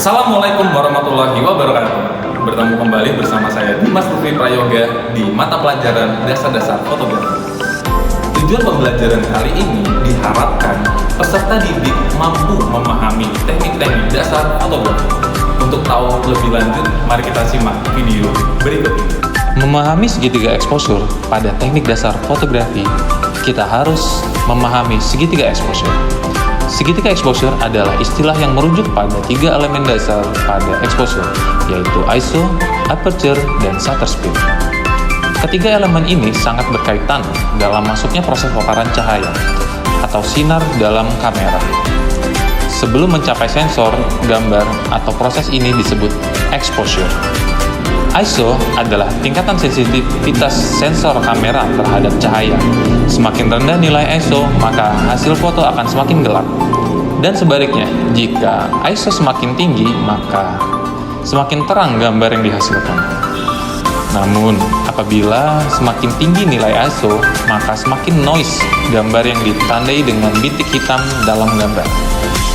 Assalamualaikum warahmatullahi wabarakatuh. Bertemu kembali bersama saya Dimas Lutfi Prayoga di mata pelajaran dasar-dasar fotografi. Tujuan pembelajaran kali ini diharapkan peserta didik mampu memahami teknik-teknik dasar fotografi. Untuk tahu lebih lanjut, mari kita simak video berikut ini. Memahami segitiga exposure pada teknik dasar fotografi, kita harus memahami segitiga exposure. Segitiga exposure adalah istilah yang merujuk pada tiga elemen dasar pada exposure, yaitu ISO, aperture, dan shutter speed. Ketiga elemen ini sangat berkaitan dalam masuknya proses paparan cahaya atau sinar dalam kamera. Sebelum mencapai sensor gambar atau proses ini disebut exposure. ISO adalah tingkatan sensitivitas sensor kamera terhadap cahaya. Semakin rendah nilai ISO, maka hasil foto akan semakin gelap. Dan sebaliknya, jika ISO semakin tinggi, maka semakin terang gambar yang dihasilkan. Namun, apabila semakin tinggi nilai ISO, maka semakin noise gambar yang ditandai dengan bintik hitam dalam gambar.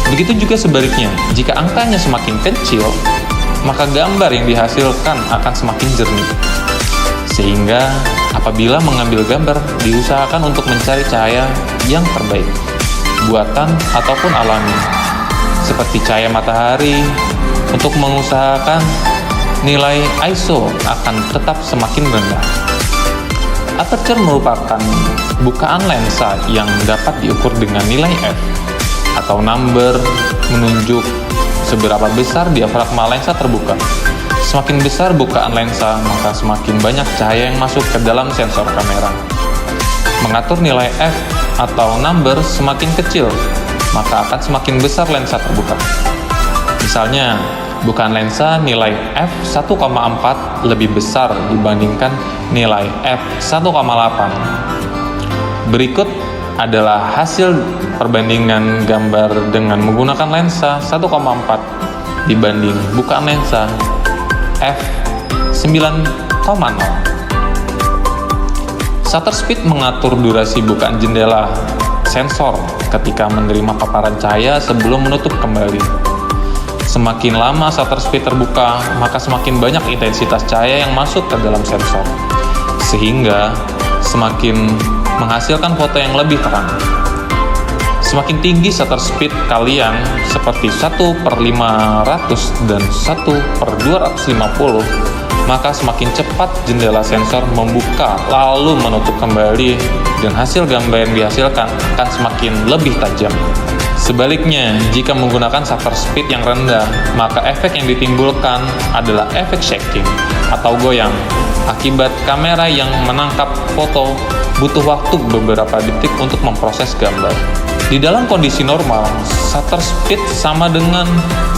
Begitu juga sebaliknya, jika angkanya semakin kecil, maka gambar yang dihasilkan akan semakin jernih. Sehingga apabila mengambil gambar, diusahakan untuk mencari cahaya yang terbaik, buatan ataupun alami, seperti cahaya matahari, untuk mengusahakan nilai ISO akan tetap semakin rendah. Aperture merupakan bukaan lensa yang dapat diukur dengan nilai f, atau number menunjuk seberapa besar diafragma lensa terbuka. Semakin besar bukaan lensa, maka semakin banyak cahaya yang masuk ke dalam sensor kamera. Mengatur nilai f atau number semakin kecil, maka akan semakin besar lensa terbuka. Misalnya, bukaan lensa nilai f 1,4 lebih besar dibandingkan nilai f 1,8. Berikut adalah hasil perbandingan gambar dengan menggunakan lensa 1,4 dibanding bukaan lensa f9,0. Shutter speed mengatur durasi bukaan jendela sensor ketika menerima paparan cahaya sebelum menutup kembali. Semakin lama shutter speed terbuka, maka semakin banyak intensitas cahaya yang masuk ke dalam sensor, sehingga semakin menghasilkan foto yang lebih terang. Semakin tinggi shutter speed kalian, seperti 1/500 dan 1/250, maka semakin cepat jendela sensor membuka lalu menutup kembali, dan hasil gambar yang dihasilkan akan semakin lebih tajam. Sebaliknya, jika menggunakan shutter speed yang rendah, maka efek yang ditimbulkan adalah efek shaking atau goyang. Akibat kamera yang menangkap foto butuh waktu beberapa detik untuk memproses gambar. Di dalam kondisi normal, shutter speed sama dengan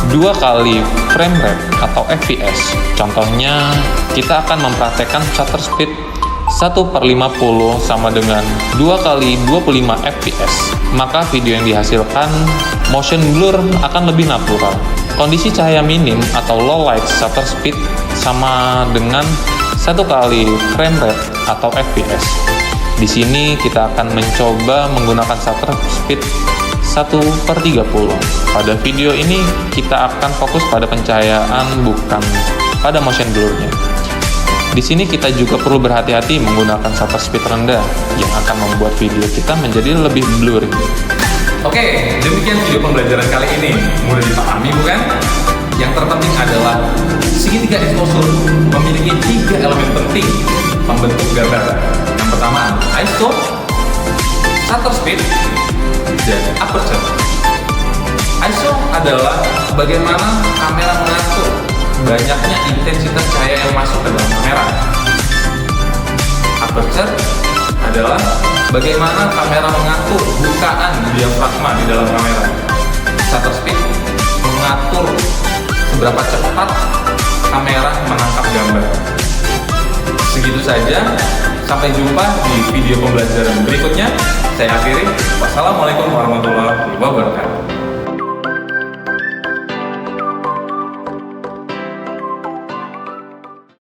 2 kali frame rate atau FPS. Contohnya, kita akan mempraktekkan shutter speed 1/50 sama dengan 2 kali 25 fps. Maka video yang dihasilkan motion blur akan lebih natural. Kondisi cahaya minim atau low light shutter speed sama dengan 1 kali frame rate atau fps. Di sini kita akan mencoba menggunakan shutter speed 1/30. Pada video ini kita akan fokus pada pencahayaan, bukan pada motion blurnya. Di sini kita juga perlu berhati-hati menggunakan shutter speed rendah yang akan membuat video kita menjadi lebih blurry. Oke, demikian video pembelajaran kali ini. Mudah dipahami bukan? Yang terpenting adalah segitiga exposure memiliki 3 elemen penting pembentuk gambar. Yang pertama, ISO, shutter speed, dan aperture. ISO adalah bagaimana kamera mengatur banyaknya intensitas cahaya yang masuk ke dalam kamera. Aperture adalah bagaimana kamera mengatur bukaan diafragma di dalam kamera. Shutter speed mengatur seberapa cepat kamera menangkap gambar. Segitu saja, sampai jumpa di video pembelajaran berikutnya. Saya akhiri, wassalamualaikum warahmatullahi wabarakatuh.